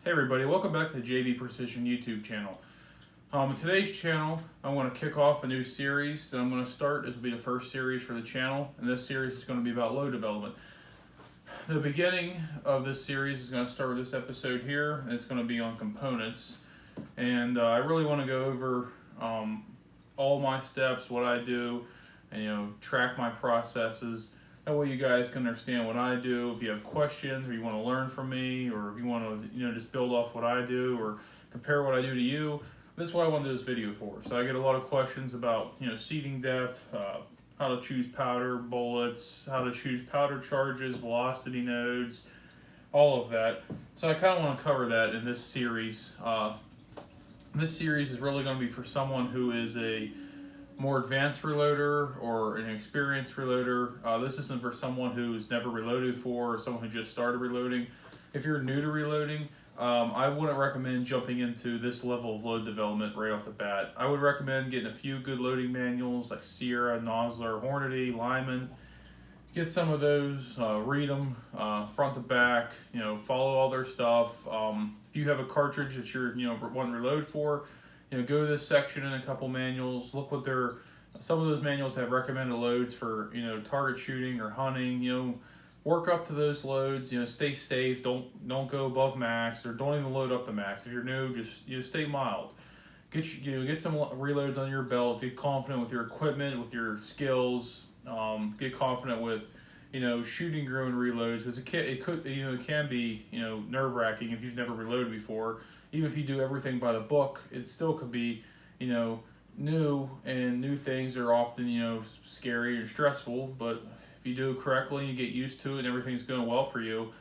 Hey everybody, welcome back to the jb.precision YouTube channel. In today's channel, I want to kick off a new series that I'm going to start. This will be the first series for the channel, and this series is going to be about load development. The beginning of this series is going to start with this episode here, and it's going to be on components. And I really want to go over all my steps, what I do, and track my processes. That way you guys can understand what I do. If you have questions or you want to learn from me, or if you want to just build off what I do or compare what I do to you, this is what I want to do this video for. So I get a lot of questions about seeding depth, how to choose powder, bullets, how to choose powder charges, velocity nodes, all of that. So I kind of want to cover that in this series. This series is really going to be for someone who is a more advanced reloader or an experienced reloader. This isn't for someone who's never reloaded before or someone who just started reloading. If you're new to reloading, I wouldn't recommend jumping into this level of load development right off the bat. I would recommend getting a few good loading manuals like Sierra, Nosler, Hornady, Lyman. Get some of those, read them front to back, follow all their stuff. If you have a cartridge that you're wanting to reload for, go to this section in a couple manuals, look what some of those manuals have recommended loads for, target shooting or hunting, work up to those loads, stay safe, don't go above max, or don't even load up the max. If you're new, just stay mild. Get some reloads on your belt, get confident with your equipment, with your skills, get confident with, shooting your own reloads, because it can be, nerve-wracking if you've never reloaded before. Even if you do everything by the book, it still could be, new, and new things are often, scary and stressful. But if you do it correctly and you get used to it and everything's going well for you,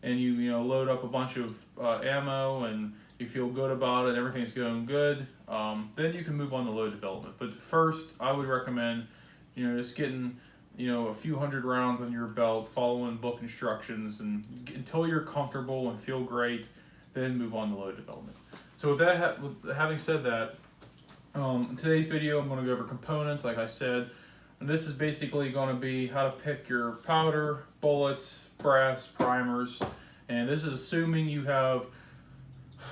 and you load up a bunch of ammo and you feel good about it, everything's going good, then you can move on to load development. But first, I would recommend, just getting, a few hundred rounds on your belt, following book instructions, and until you're comfortable and feel great, then move on to load development. So with that, having said that, in today's video I'm going to go over components, like I said, and this is basically going to be how to pick your powder, bullets, brass, primers, and this is assuming you have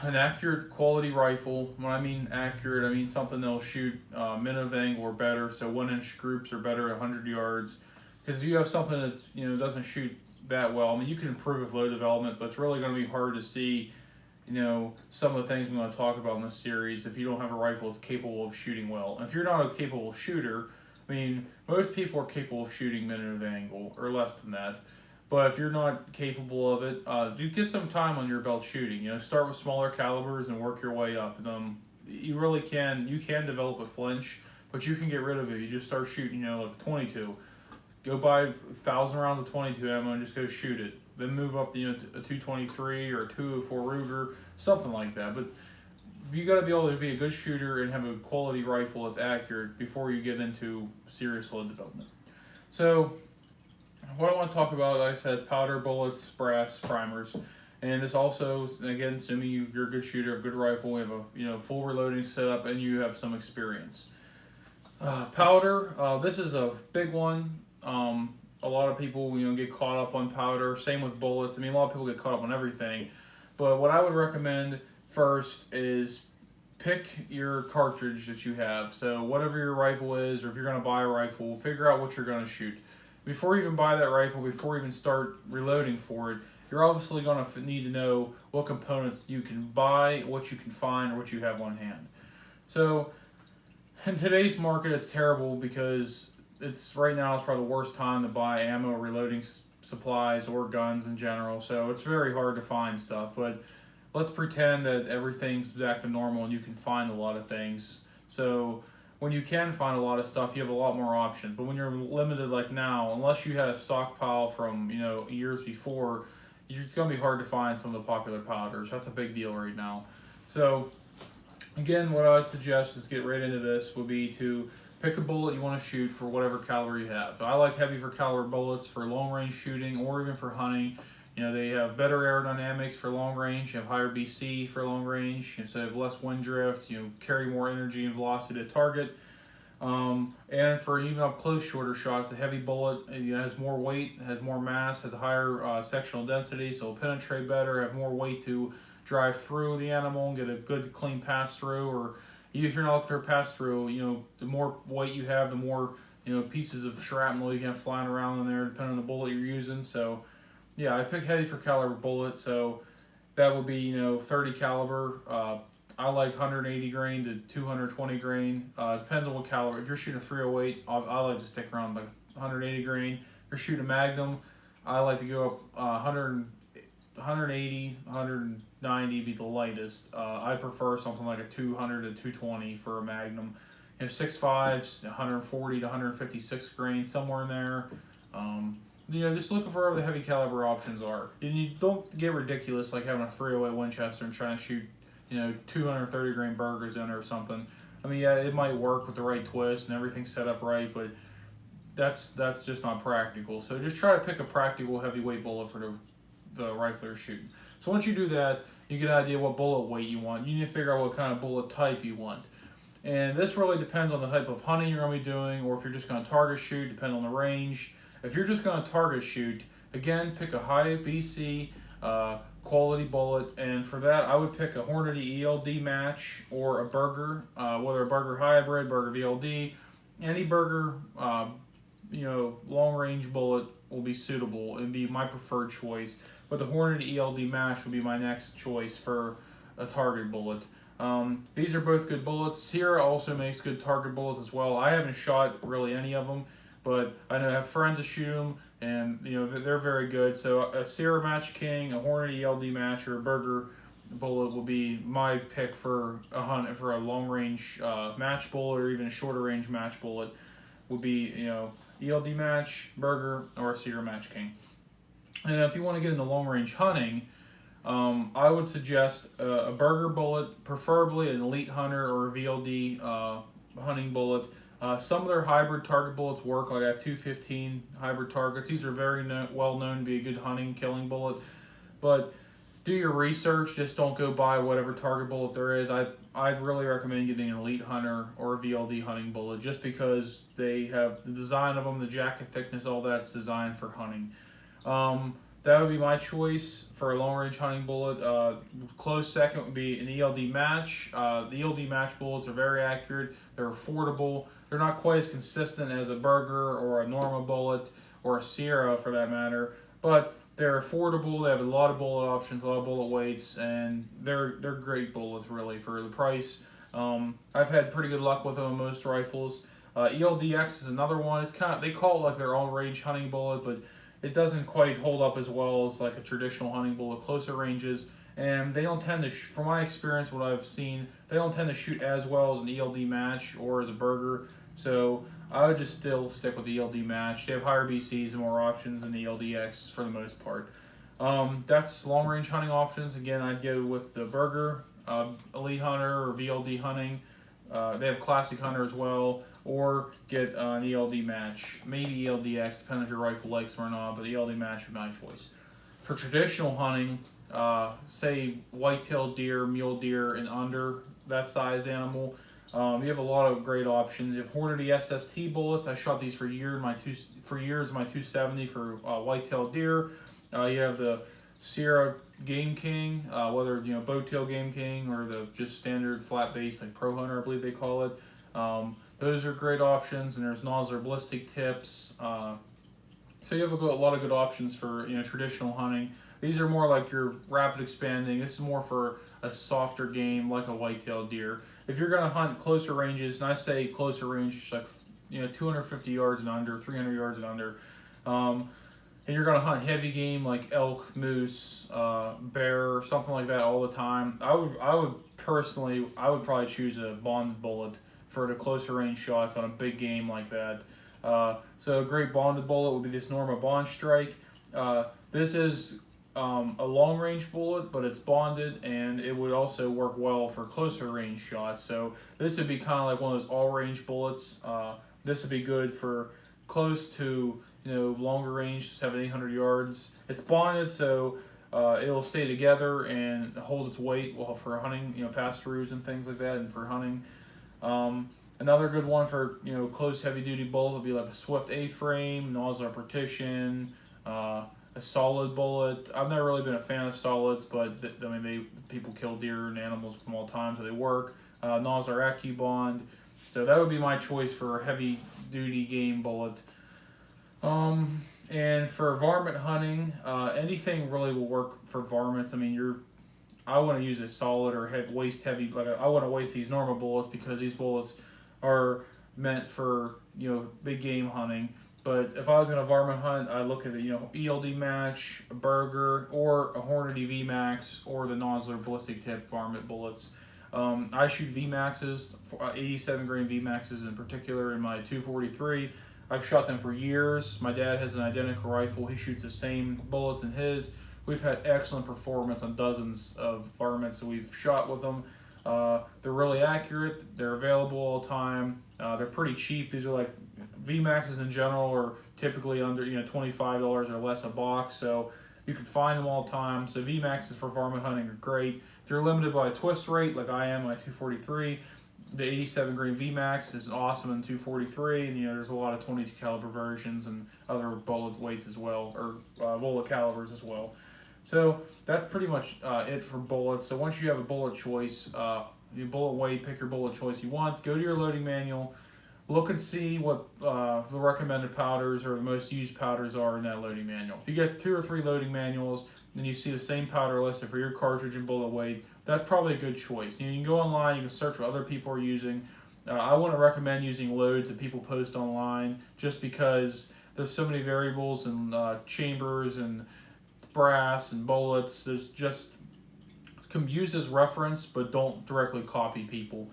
an accurate quality rifle. When I mean accurate, I mean something that'll shoot minute of angle or better, so 1-inch groups are better at 100 yards. Because if you have something that's doesn't shoot that well, I mean you can improve with load development, but it's really going to be hard to see some of the things I'm going to talk about in this series if you don't have a rifle that's capable of shooting well. And if you're not a capable shooter, I mean, most people are capable of shooting minute of angle or less than that. But if you're not capable of it, do get some time on your belt shooting. Start with smaller calibers and work your way up. You really can. You can develop a flinch, but you can get rid of it. You just start shooting, like 22. Go buy 1,000 rounds of 22 ammo and just go shoot it. Then move up to a 223 or a 204 Ruger, something like that. But you got to be able to be a good shooter and have a quality rifle that's accurate before you get into serious load development. So what I want to talk about, like I said, is powder, bullets, brass, primers. And this also, again, assuming you're a good shooter, a good rifle, we have a full reloading setup, and you have some experience. Powder, this is a big one. A lot of people get caught up on powder. Same with bullets. I mean, a lot of people get caught up on everything. But what I would recommend first is pick your cartridge that you have. So whatever your rifle is, or if you're going to buy a rifle, figure out what you're going to shoot. Before you even buy that rifle, before you even start reloading for it, you're obviously going to need to know what components you can buy, what you can find, or what you have on hand. So in today's market, it's terrible because right now it's probably the worst time to buy ammo, reloading supplies, or guns in general. So it's very hard to find stuff. But let's pretend that everything's back to normal and you can find a lot of things. So when you can find a lot of stuff, you have a lot more options. But when you're limited like now, unless you had a stockpile from years before, it's going to be hard to find some of the popular powders. That's a big deal right now. So again, what I would suggest is get right into this would be to pick a bullet you want to shoot for whatever caliber you have. So I like heavy for caliber bullets for long range shooting or even for hunting. They have better aerodynamics for long range, you have higher BC for long range, so you have less wind drift, carry more energy and velocity to target. And for even up close shorter shots, a heavy bullet has more weight, has more mass, has a higher sectional density, so it'll penetrate better, have more weight to drive through the animal and get a good clean pass through, or even if you're not looking for a pass through, the more weight you have, the more pieces of shrapnel you can have flying around in there, depending on the bullet you're using. So yeah, I pick heavy for caliber bullet, so that would be 30 caliber. I like 180 grain to 220 grain. Depends on what caliber. If you're shooting a 308, I like to stick around like 180 grain. If you're shooting a Magnum, I like to go up 180, 190 be the lightest. I prefer something like a 200 to 220 for a Magnum. 6.5s, 140 to 156 grain, somewhere in there. Just looking for where the heavy caliber options are. And you don't get ridiculous like having a 308 Winchester and trying to shoot 230 grain burgers in or something. I mean, yeah, it might work with the right twist and everything set up right, but that's just not practical. So just try to pick a practical heavyweight bullet for the rifle you're shooting. So once you do that, you get an idea what bullet weight you want. You need to figure out what kind of bullet type you want. And this really depends on the type of hunting you're going to be doing, or if you're just going to target shoot, depending on the range. If you're just going to target shoot, again, pick a high BC quality bullet, and for that I would pick a Hornady ELD match or a Burger, whether a Burger hybrid, Burger VLD, any Burger long range bullet will be suitable and be my preferred choice. But the Hornady ELD match would be my next choice for a target bullet. These are both good bullets. Sierra also makes good target bullets as well. I haven't shot really any of them, but I know I have friends that shoot them, and they're very good. So a Sierra Match King, a Hornady ELD match, or a Burger bullet will be my pick for a hunt, for a long range match bullet, or even a shorter range match bullet would be ELD match, Burger, or a Sierra Match King. And if you want to get into long range hunting, I would suggest a Burger bullet, preferably an Elite Hunter or a VLD hunting bullet. Some of their hybrid target bullets work, like I have 215 hybrid targets. These are very well known to be a good hunting, killing bullet. But do your research, just don't go buy whatever target bullet there is. I'd really recommend getting an Elite Hunter or a VLD hunting bullet, just because they have the design of them, the jacket thickness, all that's designed for hunting. That would be my choice for a long-range hunting bullet. Close second would be an ELD match. The ELD match bullets are very accurate. They're affordable. They're not quite as consistent as a Burger or a Norma bullet or a Sierra for that matter, but they're affordable. They have a lot of bullet options, a lot of bullet weights, and they're great bullets really for the price. I've had pretty good luck with them on most rifles. ELDX is another one. It's they call it like their own range hunting bullet, but it doesn't quite hold up as well as like a traditional hunting bullet, closer ranges, and they don't tend to, from my experience, what I've seen, they don't tend to shoot as well as an ELD match or as a Burger. So I would just still stick with the ELD match. They have higher BCs and more options than the ELDX for the most part. That's long range hunting options. Again, I'd go with the Burger, Elite Hunter, or VLD hunting. They have Classic Hunter as well, or get an ELD match, maybe ELDX, depending if your rifle likes them or not, but ELD match would be my choice. For traditional hunting, say white-tailed deer, mule deer, and under that size animal, you have a lot of great options. You have Hornady SST bullets. I shot these for years in my 270 for white-tailed deer. You have the Sierra Game King, whether bow tail Game King or the just standard flat base like Pro Hunter, I believe they call it. Those are great options, and there's nozzler ballistic tips. So you have a lot of good options for traditional hunting. These are more like your rapid expanding. This is more for a softer game like a white-tailed deer. If you're going to hunt closer ranges, and I say closer range, like 250 yards and under, 300 yards and under, and you're going to hunt heavy game like elk, moose, bear, something like that all the time, I would probably choose a bonded bullet for the closer range shots on a big game like that. So a great bonded bullet would be this Norma Bond Strike. This is a long range bullet, but it's bonded, and it would also work well for closer range shots. So this would be kind of like one of those all range bullets. This would be good for close to longer range, 700-800 yards. It's bonded, so it'll stay together and hold its weight well for hunting, pass-throughs and things like that, and for hunting. Another good one for close heavy-duty bullet would be like a Swift A-frame, nozzler partition, a a solid bullet. I've never really been a fan of solids, but I mean, people kill deer and animals with them all the time, so they work. Nosler AccuBond. So that would be my choice for a heavy duty game bullet. And for varmint hunting, anything really will work for varmints. I mean, I want to use a solid or waist heavy, but I want to waste these normal bullets because these bullets are meant for, big game hunting. But if I was going to varmint hunt, I'd look at a, ELD match, a Burger, or a Hornady VMAX, or the Nosler ballistic tip varmint bullets. I shoot VMAXs, 87 grain VMAXs in particular in my 243. I've shot them for years. My dad has an identical rifle. He shoots the same bullets in his. We've had excellent performance on dozens of varmints that we've shot with them. They're really accurate. They're available all the time. They're pretty cheap. These are like VMAXs in general are typically under $25 or less a box, so you can find them all the time. So VMAXs for varmint hunting are great. If you're limited by a twist rate like I am, my 243, the 87 grain VMAX is awesome in 243, and there's a lot of 22 caliber versions and other bullet weights as well, or bullet calibers as well. So that's pretty much it for bullets. So once you have a bullet choice, your bullet weight, pick your bullet choice you want, go to your loading manual, look and see what the recommended powders or the most used powders are in that loading manual. If you get 2 or 3 loading manuals and you see the same powder listed for your cartridge and bullet weight, that's probably a good choice. You can go online, you can search what other people are using. I wouldn't recommend using loads that people post online just because there's so many variables and chambers and brass and bullets. There's just can use as reference, but don't directly copy people.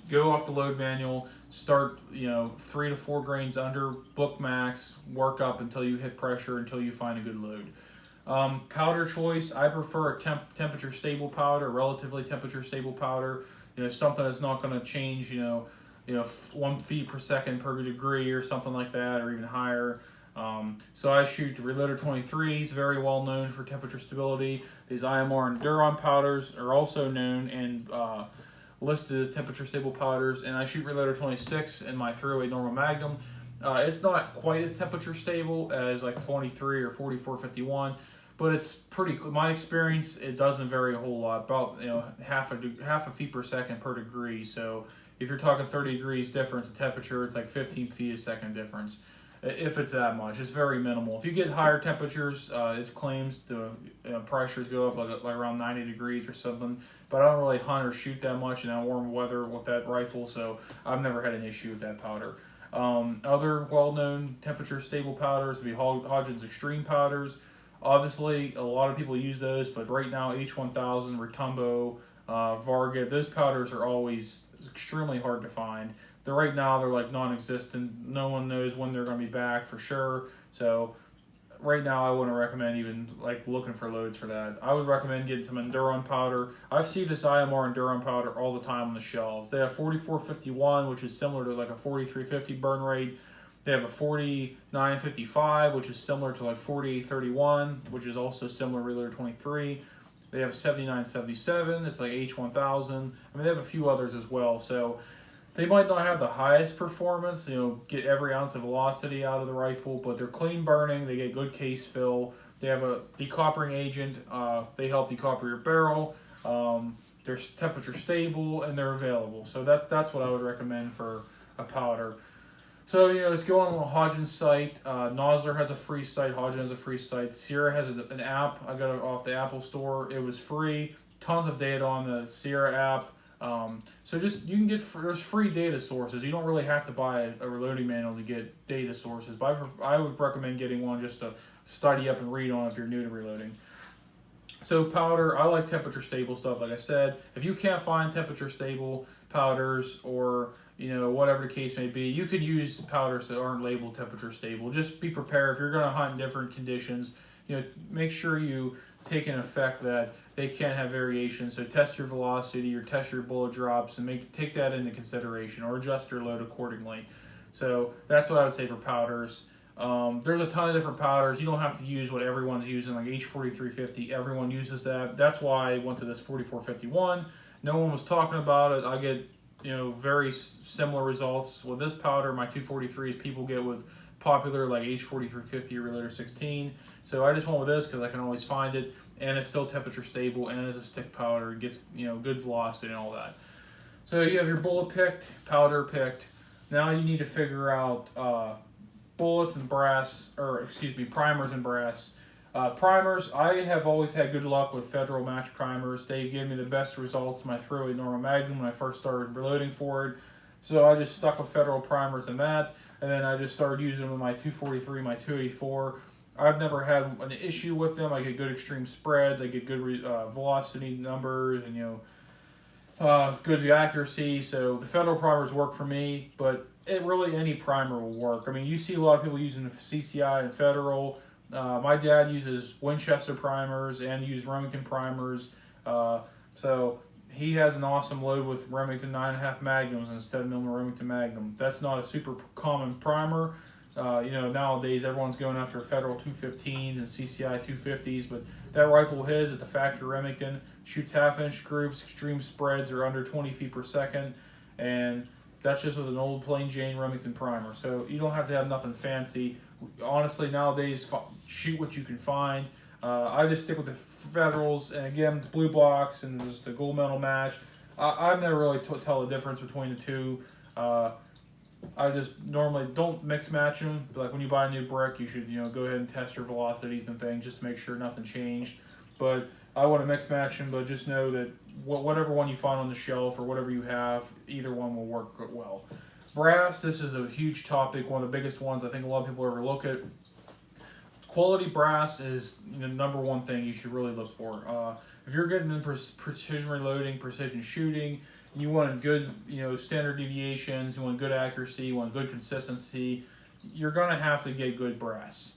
Go off the load manual, start 3 to 4 grains under, book max, work up until you hit pressure until you find a good load. Powder choice, I prefer a temperature stable powder, relatively temperature stable powder. Something that's not going to change 1 feet per second per degree or something like that, or even higher. So I shoot Reloader 23s, very well known for temperature stability. These IMR and Duron powders are also known and listed as temperature stable powders, and I shoot Reloader 26 in my 308 normal Magnum. It's not quite as temperature stable as like 23 or 4451, but it's pretty. My experience, it doesn't vary a whole lot, about half a feet per second per degree. So if you're talking 30 degrees difference in temperature, it's like 15 feet a second difference. If it's that much, it's very minimal. If you get higher temperatures, it claims the pressures go up like around 90 degrees or something. But I don't really hunt or shoot that much in that warm weather with that rifle, so I've never had an issue with that powder. Other well-known temperature stable powders would be Hodgins Extreme powders. Obviously, a lot of people use those, but right now H1000, Retumbo, Varga, those powders are always extremely hard to find. Right now they're like non-existent. No one knows when they're going to be back for sure. So right now I wouldn't recommend even like looking for loads for that. I would recommend getting some Enduron powder. I've seen this IMR Enduron powder all the time on the shelves. They have 4451, which is similar to like a 4350 burn rate. They have a 4955, which is similar to like 4831, which is also similar to Reloader 23. They have 7977. It's like H1000. I mean, they have a few others as well. So they might not have the highest performance, get every ounce of velocity out of the rifle, but they're clean burning, they get good case fill, they have a decoppering agent, they help decopper your barrel, they're temperature stable, and they're available. So that's what I would recommend for a powder. So, just go on the Hodgins site. Nosler has a free site, Hodgins has a free site, Sierra has an app. I got it off the Apple Store. It was free, tons of data on the Sierra app. So you can there's free data sources. You don't really have to buy a reloading manual to get data sources, but I would recommend getting one just to study up and read on if you're new to reloading. So powder, I like temperature stable stuff, like I said. If you can't find temperature stable powders or whatever the case may be, you could use powders that aren't labeled temperature stable. Just be prepared if you're going to hunt in different conditions. Make sure you take an effect that they can have variations. So test your velocity or test your bullet drops and take that into consideration or adjust your load accordingly. So that's what I would say for powders. There's a ton of different powders. You don't have to use what everyone's using, like H4350. Everyone uses that. That's why I went to this 4451. No one was talking about it. I get very similar results with this powder. My 243s people get with popular like H4350 or Reloader 16. So I just went with this because I can always find it, and it's still temperature stable, and it's a stick powder. It gets, you know, good velocity and all that. So you have your bullet picked, powder picked. Now you need to figure out bullets and brass, or excuse me, primers and brass. Primers, I have always had good luck with Federal Match primers. They gave me the best results in my .308 Norma Magnum when I first started reloading for it. So I just stuck with Federal primers and that, and then I just started using them with my 243, my 284. I've never had an issue with them. I get good extreme spreads, I get good velocity numbers, and you know, good accuracy. So the Federal primers work for me, but really any primer will work. I mean, you see a lot of people using CCI and Federal. My dad uses Winchester primers and uses Remington primers. So he has an awesome load with Remington 9.5 Magnums instead of Remington Magnum. That's not a super common primer. You know, nowadays everyone's going after Federal 215s and CCI 250s, but that rifle of his at the factory Remington shoots half-inch groups, extreme spreads are under 20 feet per second, and that's just with an old plain Jane Remington primer. So you don't have to have nothing fancy. Honestly, nowadays, shoot what you can find. I just stick with the Federals, and again, the blue box and just the gold medal match. I've never really tell the difference between the two. I just normally don't mix match them. Like when you buy a new brick, you should, you know, go ahead and test your velocities and things just to make sure nothing changed. But I want to mix match them, but just know that whatever one you find on the shelf or whatever you have, either one will work well. Brass, this is a huge topic, one of the biggest ones I think a lot of people overlook it. Quality brass is the #1 thing you should really look for. If you're getting into precision reloading, precision shooting, you want good, you know, standard deviations, you want good accuracy, you want good consistency, you're gonna have to get good brass.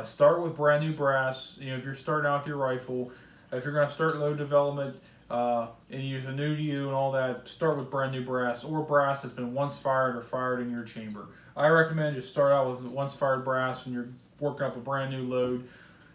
Start with brand new brass. You know, if you're starting out with your rifle, if you're gonna start load development and use a new to you and all that, start with brand new brass or brass that's been once fired or fired in your chamber. I recommend just start out with once fired brass when you're working up a brand new load.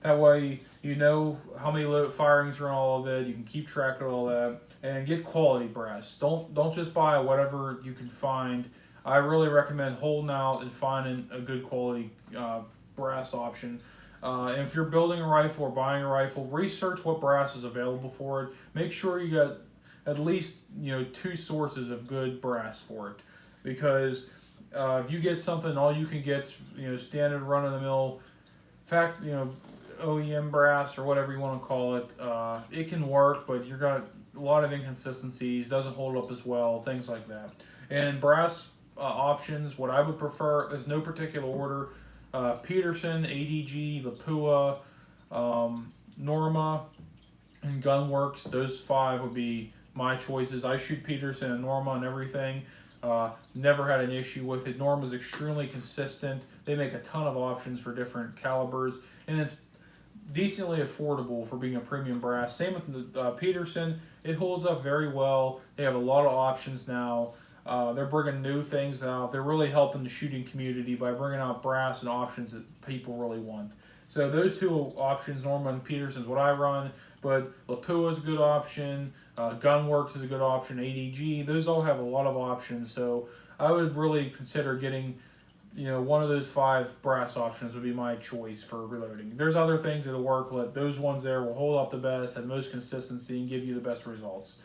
That way you know how many firings are in all of it, you can keep track of all that, and get quality brass. Don't just buy whatever you can find. I really recommend holding out and finding a good quality brass option. And if you're building a rifle or buying a rifle, research what brass is available for it. Make sure you got at least, you know, 2 sources of good brass for it, because if you get something all you can get, you know, standard run-of-the-mill, you know, OEM brass or whatever you want to call it, it can work, but you're got a lot of inconsistencies, doesn't hold up as well, things like that. And brass options, what I would prefer is no particular order. Peterson, ADG, Lapua, Norma, and Gunworks. Those 5 would be my choices. I shoot Peterson and Norma and everything. Never had an issue with it. Norma's extremely consistent. They make a ton of options for different calibers, and it's decently affordable for being a premium brass. Same with the Peterson. It holds up very well. They have a lot of options now. They're bringing new things out. They're really helping the shooting community by bringing out brass and options that people really want. So those 2 options, Norma and Peterson, is what I run. But Lapua is a good option. Gunworks is a good option. ADG, those all have a lot of options. So I would really consider getting, you know, one of those 5 brass options would be my choice for reloading. There's other things that'll work, but those ones there will hold up the best, have most consistency, and give you the best results.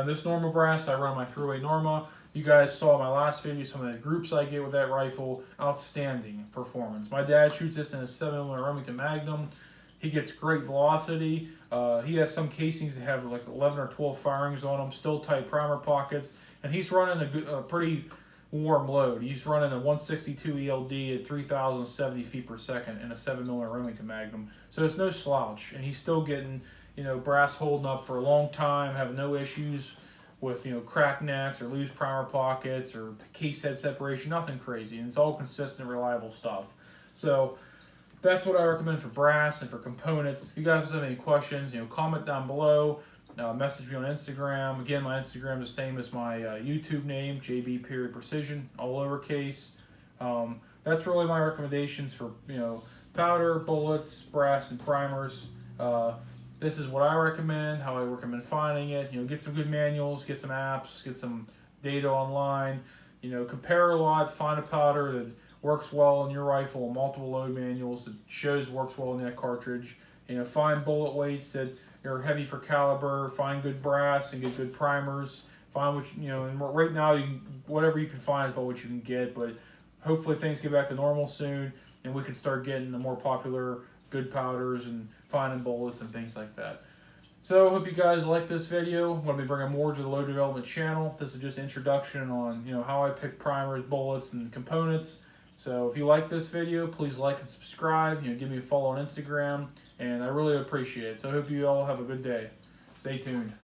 This Norma brass, I run my .308 Norma. You guys saw my last video, some of the groups I get with that rifle. Outstanding performance. My dad shoots this in a 7mm Remington Magnum. He gets great velocity. He has some casings that have like 11 or 12 firings on them, still tight primer pockets, and he's running a pretty warm load. He's running a 162 ELD at 3,070 feet per second in a 7mm Remington Magnum. So it's no slouch, and he's still getting, you know, brass holding up for a long time, having no issues with, you know, crack necks or loose primer pockets or case head separation, nothing crazy. And it's all consistent, reliable stuff. So that's what I recommend for brass and for components. If you guys have any questions, you know, comment down below. Message me on Instagram. Again, my Instagram is the same as my YouTube name, jb.precision, all lowercase. That's really my recommendations for, you know, powder, bullets, brass, and primers. This is what I recommend, how I recommend finding it. You know, get some good manuals, get some apps, get some data online. You know, compare a lot, find a powder that works well in your rifle, multiple load manuals, it shows works well in that cartridge. You know, find bullet weights that are heavy for caliber, find good brass and get good primers. Find what you know, and right now you can, whatever you can find is about what you can get, but hopefully things get back to normal soon and we can start getting the more popular good powders and finding bullets and things like that. So I hope you guys like this video. I'm going to be bringing more to the Load Development channel. This is just introduction on how I pick primers, bullets, and components. So if you like this video, please like and subscribe. Give me a follow on Instagram, and I really appreciate it. So I hope you all have a good day. Stay tuned.